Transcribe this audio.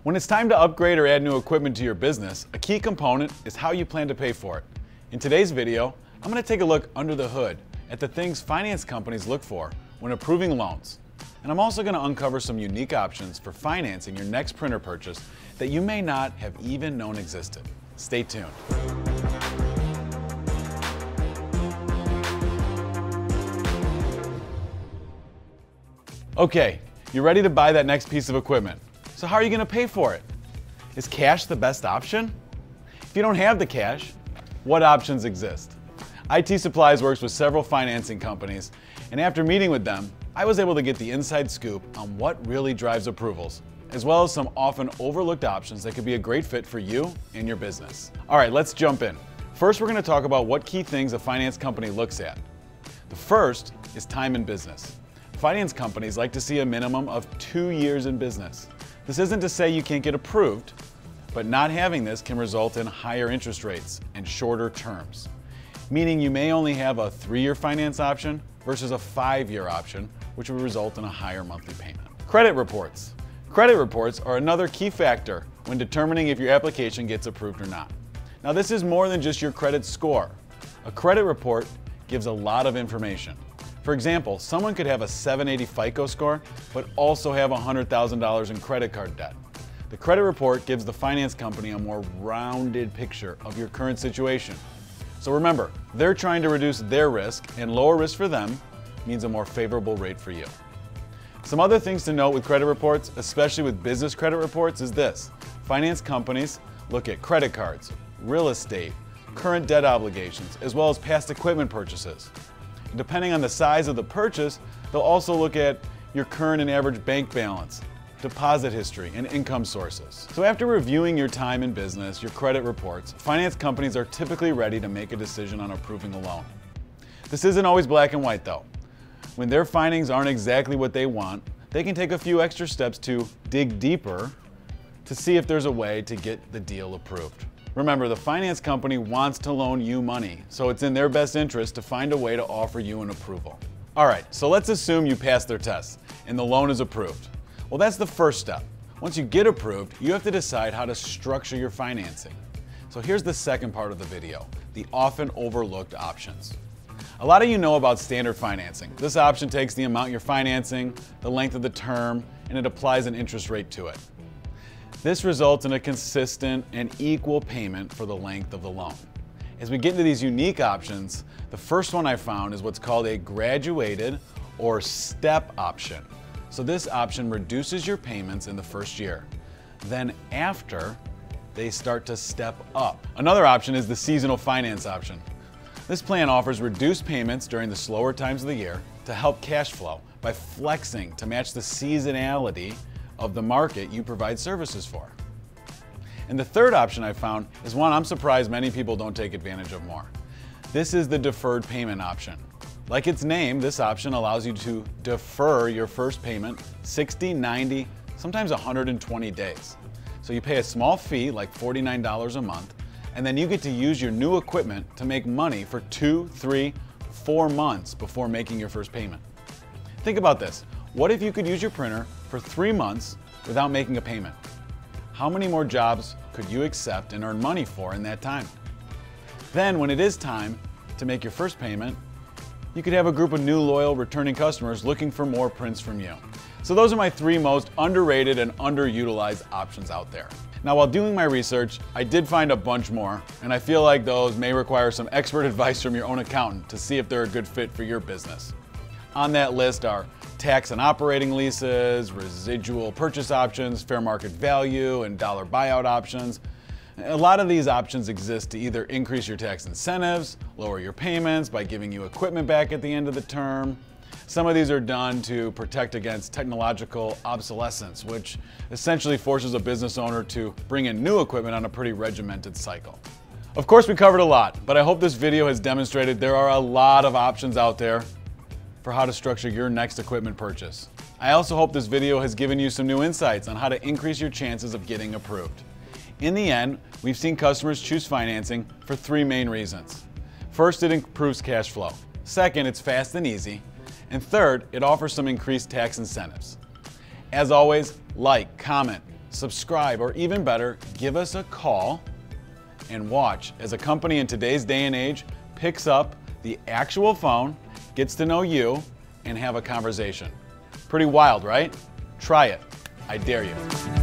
When it's time to upgrade or add new equipment to your business, a key component is how you plan to pay for it. In today's video, I'm going to take a look under the hood at the things finance companies look for when approving loans. And I'm also going to uncover some unique options for financing your next printer purchase that you may not have even known existed. Stay tuned. Okay, you're ready to buy that next piece of equipment. So how are you going to pay for it? Is cash the best option? If you don't have the cash, what options exist? IT Supplies works with several financing companies, and after meeting with them, I was able to get the inside scoop on what really drives approvals, as well as some often overlooked options that could be a great fit for you and your business. All right, let's jump in. First, we're going to talk about what key things a finance company looks at. The first is time in business. Finance companies like to see a minimum of 2 years in business. This isn't to say you can't get approved, but not having this can result in higher interest rates and shorter terms, meaning you may only have a 3-year finance option versus a 5-year option, which would result in a higher monthly payment. Credit reports. Credit reports are another key factor when determining if your application gets approved or not. Now, this is more than just your credit score. A credit report gives a lot of information. For example, someone could have a 780 FICO score, but also have $100,000 in credit card debt. The credit report gives the finance company a more rounded picture of your current situation. So remember, they're trying to reduce their risk, and lower risk for them means a more favorable rate for you. Some other things to note with credit reports, especially with business credit reports, is this. Finance companies look at credit cards, real estate, current debt obligations, as well as past equipment purchases. Depending on the size of the purchase, they'll also look at your current and average bank balance, deposit history, and income sources. So after reviewing your time in business, your credit reports, finance companies are typically ready to make a decision on approving a loan. This isn't always black and white though. When their findings aren't exactly what they want, they can take a few extra steps to dig deeper to see if there's a way to get the deal approved. Remember, the finance company wants to loan you money, so it's in their best interest to find a way to offer you an approval. All right, so let's assume you pass their test and the loan is approved. Well, that's the first step. Once you get approved, you have to decide how to structure your financing. So here's the second part of the video, the often overlooked options. A lot of you know about standard financing. This option takes the amount you're financing, the length of the term, and it applies an interest rate to it. This results in a consistent and equal payment for the length of the loan. As we get into these unique options, the first one I found is what's called a graduated or step option. So this option reduces your payments in the first year. Then after, they start to step up. Another option is the seasonal finance option. This plan offers reduced payments during the slower times of the year to help cash flow by flexing to match the seasonality of the market you provide services for. And the third option I found is one I'm surprised many people don't take advantage of more. This is the deferred payment option. Like its name, this option allows you to defer your first payment 60, 90, sometimes 120 days. So you pay a small fee, like $49 a month, and then you get to use your new equipment to make money for 2, 3, 4 months before making your first payment. Think about this. What if you could use your printer for 3 months without making a payment? How many more jobs could you accept and earn money for in that time? Then when it is time to make your first payment, you could have a group of new loyal returning customers looking for more prints from you. So those are my 3 most underrated and underutilized options out there. Now, while doing my research, I did find a bunch more, and I feel like those may require some expert advice from your own accountant to see if they're a good fit for your business. On that list are tax and operating leases, residual purchase options, fair market value, and dollar buyout options. A lot of these options exist to either increase your tax incentives, lower your payments by giving you equipment back at the end of the term. Some of these are done to protect against technological obsolescence, which essentially forces a business owner to bring in new equipment on a pretty regimented cycle. Of course, we covered a lot, but I hope this video has demonstrated there are a lot of options out there for how to structure your next equipment purchase. I also hope this video has given you some new insights on how to increase your chances of getting approved. In the end, we've seen customers choose financing for 3 main reasons. First, it improves cash flow. Second, it's fast and easy. And third, it offers some increased tax incentives. As always, like, comment, subscribe, or even better, give us a call and watch as a company in today's day and age picks up the actual phone, gets to know you, and have a conversation. Pretty wild, right? Try it. I dare you.